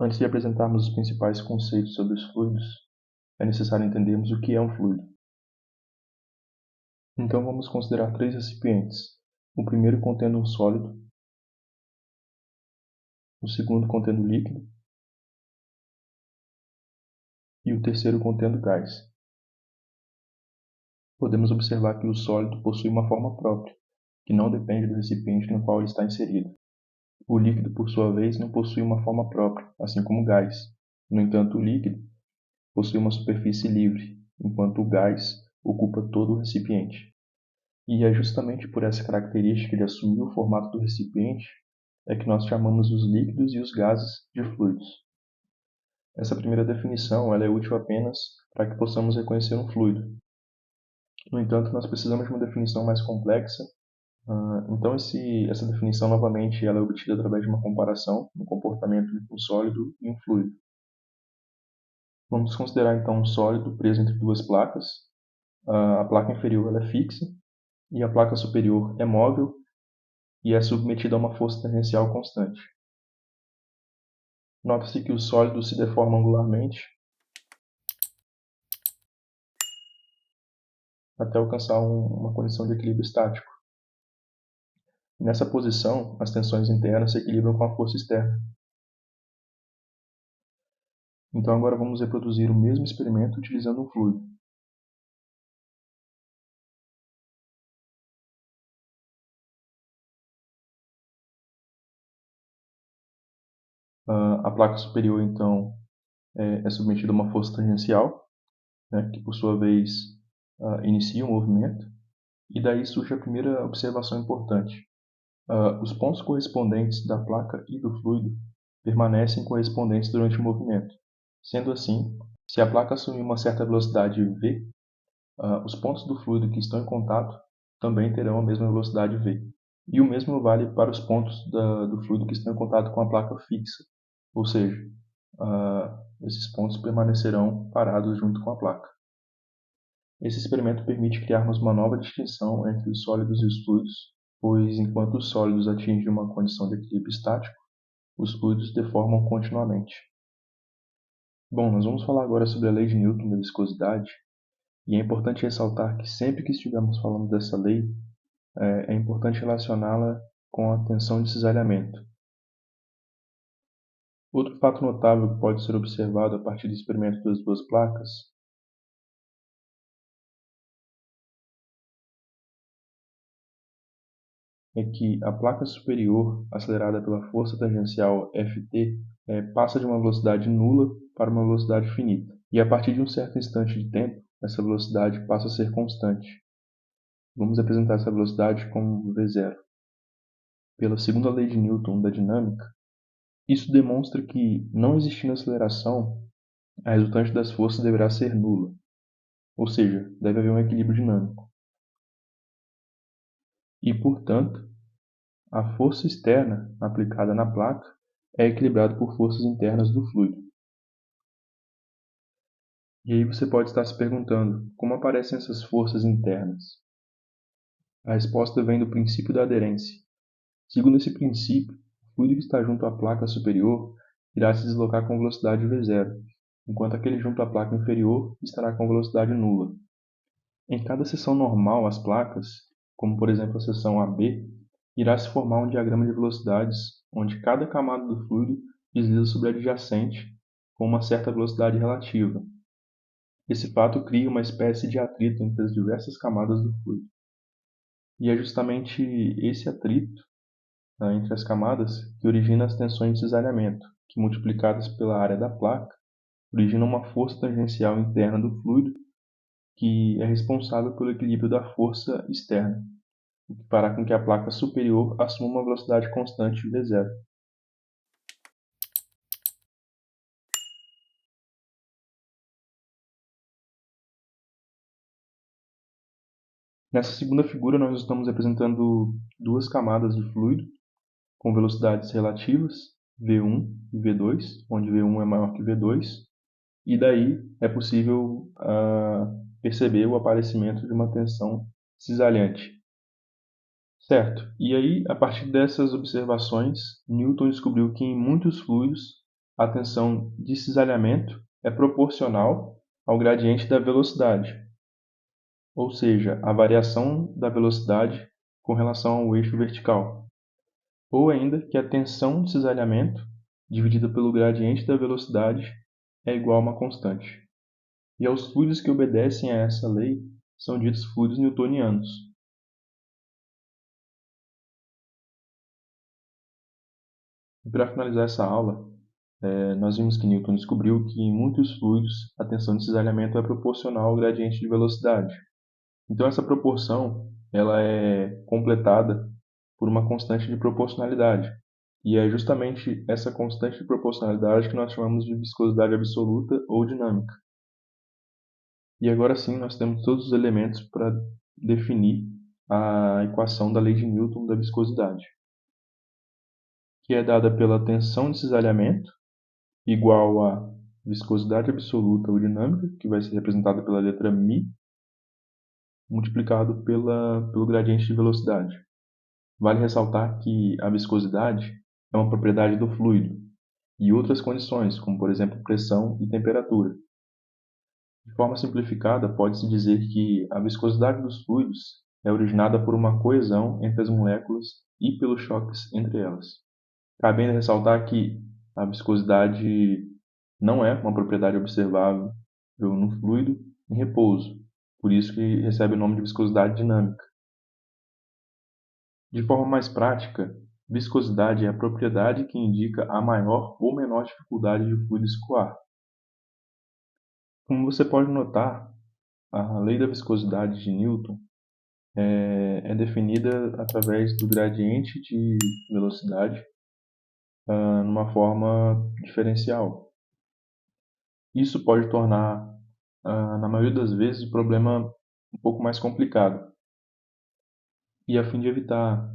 Antes de apresentarmos os principais conceitos sobre os fluidos, é necessário entendermos o que é um fluido. Então vamos considerar três recipientes: o primeiro contendo um sólido, o segundo contendo líquido e o terceiro contendo gás. Podemos observar que o sólido possui uma forma própria, que não depende do recipiente no qual ele está inserido. O líquido, por sua vez, não possui uma forma própria, assim como o gás. No entanto, o líquido possui uma superfície livre, enquanto o gás ocupa todo o recipiente. E é justamente por essa característica de assumir o formato do recipiente é que nós chamamos os líquidos e os gases de fluidos. Essa primeira definição ela é útil apenas para que possamos reconhecer um fluido. No entanto, nós precisamos de uma definição mais complexa. Então, essa definição, novamente, ela é obtida através de uma comparação no comportamento entre um sólido e um fluido. Vamos considerar, então, um sólido preso entre duas placas. A placa inferior ela é fixa e a placa superior é móvel e é submetida a uma força tangencial constante. Nota-se que o sólido se deforma angularmente até alcançar uma condição de equilíbrio estático. Nessa posição, as tensões internas se equilibram com a força externa. Então agora vamos reproduzir o mesmo experimento utilizando um fluido. A placa superior, então, é submetida a uma força tangencial, né, que por sua vez inicia o movimento. E daí surge a primeira observação importante. Os pontos correspondentes da placa e do fluido permanecem correspondentes durante o movimento. Sendo assim, se a placa assumir uma certa velocidade v, os pontos do fluido que estão em contato também terão a mesma velocidade v. E o mesmo vale para os pontos do fluido que estão em contato com a placa fixa, ou seja, esses pontos permanecerão parados junto com a placa. Esse experimento permite criarmos uma nova distinção entre os sólidos e os fluidos, pois enquanto os sólidos atingem uma condição de equilíbrio estático, os fluidos deformam continuamente. Bom, nós vamos falar agora sobre a lei de Newton da viscosidade, e é importante ressaltar que sempre que estivermos falando dessa lei, é importante relacioná-la com a tensão de cisalhamento. Outro fato notável que pode ser observado a partir do experimento das duas placas é que a placa superior, acelerada pela força tangencial Ft, passa de uma velocidade nula para uma velocidade finita. E a partir de um certo instante de tempo, essa velocidade passa a ser constante. Vamos apresentar essa velocidade como v0. Pela segunda lei de Newton da dinâmica, isso demonstra que, não existindo aceleração, a resultante das forças deverá ser nula, ou seja, deve haver um equilíbrio dinâmico. E, portanto, a força externa aplicada na placa é equilibrada por forças internas do fluido. E aí você pode estar se perguntando, como aparecem essas forças internas? A resposta vem do princípio da aderência. Segundo esse princípio, o fluido que está junto à placa superior irá se deslocar com velocidade v0, enquanto aquele junto à placa inferior estará com velocidade nula. Em cada seção normal às placas, como por exemplo a seção AB, irá se formar um diagrama de velocidades, onde cada camada do fluido desliza sobre a adjacente com uma certa velocidade relativa. Esse fato cria uma espécie de atrito entre as diversas camadas do fluido. E é justamente esse atrito entre as camadas que origina as tensões de cisalhamento, que multiplicadas pela área da placa, originam uma força tangencial interna do fluido que é responsável pelo equilíbrio da força externa, o que fará com que a placa superior assuma uma velocidade constante v0. Nessa segunda figura, nós estamos apresentando duas camadas de fluido com velocidades relativas, v1 e v2, onde v1 é maior que v2, e daí é possível perceber o aparecimento de uma tensão cisalhante. Certo, e aí, a partir dessas observações, Newton descobriu que em muitos fluidos a tensão de cisalhamento é proporcional ao gradiente da velocidade, ou seja, a variação da velocidade com relação ao eixo vertical, ou ainda que a tensão de cisalhamento dividida pelo gradiente da velocidade é igual a uma constante. E aos fluidos que obedecem a essa lei são ditos fluidos newtonianos. E para finalizar essa aula, nós vimos que Newton descobriu que em muitos fluidos a tensão de cisalhamento é proporcional ao gradiente de velocidade. Então essa proporção ela é completada por uma constante de proporcionalidade. E é justamente essa constante de proporcionalidade que nós chamamos de viscosidade absoluta ou dinâmica. E agora sim nós temos todos os elementos para definir a equação da lei de Newton da viscosidade, que é dada pela tensão de cisalhamento igual a viscosidade absoluta ou dinâmica, que vai ser representada pela letra μ, multiplicado pelo gradiente de velocidade. Vale ressaltar que a viscosidade é uma propriedade do fluido e outras condições, como por exemplo pressão e temperatura. De forma simplificada, pode-se dizer que a viscosidade dos fluidos é originada por uma coesão entre as moléculas e pelos choques entre elas. Cabe ainda ressaltar que a viscosidade não é uma propriedade observável no fluido em repouso, por isso que recebe o nome de viscosidade dinâmica. De forma mais prática, viscosidade é a propriedade que indica a maior ou menor dificuldade de o fluido escoar. Como você pode notar, a lei da viscosidade de Newton é definida através do gradiente de velocidade numa forma diferencial. Isso pode tornar, na maioria das vezes, o problema um pouco mais complicado. E a fim de evitar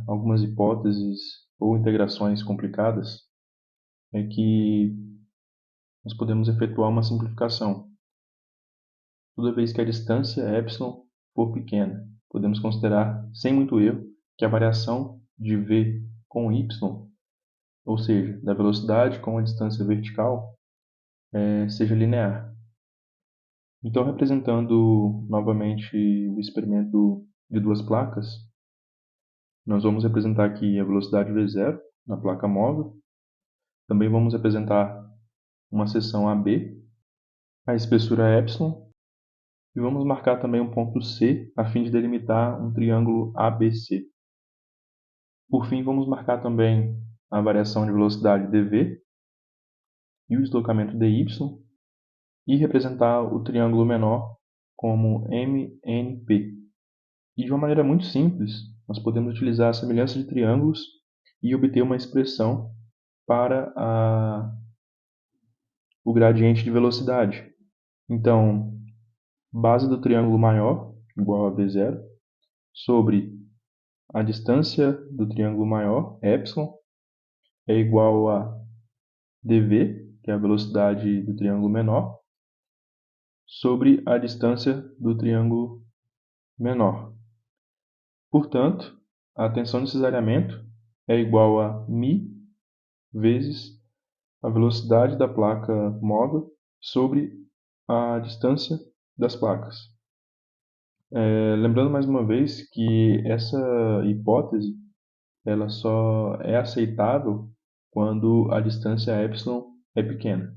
algumas hipóteses ou integrações complicadas, é que nós podemos efetuar uma simplificação. Toda vez que a distância epsilon for pequena, podemos considerar, sem muito erro, que a variação de v com y, ou seja, da velocidade com a distância vertical, seja linear. Então, representando novamente o experimento de duas placas, nós vamos representar aqui a velocidade v0 na placa móvel. Também vamos representar uma seção AB, a espessura é epsilon, e vamos marcar também um ponto C a fim de delimitar um triângulo ABC. Por fim, vamos marcar também a variação de velocidade dv e o deslocamento dy e representar o triângulo menor como MNP. E de uma maneira muito simples, nós podemos utilizar a semelhança de triângulos e obter uma expressão para o gradiente de velocidade. Então, base do triângulo maior, igual a V0, sobre a distância do triângulo maior, epsilon, é igual a dv, que é a velocidade do triângulo menor, sobre a distância do triângulo menor. Portanto, a tensão de cisalhamento é igual a μ vezes a velocidade da placa móvel sobre a distância das placas. Lembrando mais uma vez que essa hipótese ela só é aceitável quando a distância epsilon é pequena.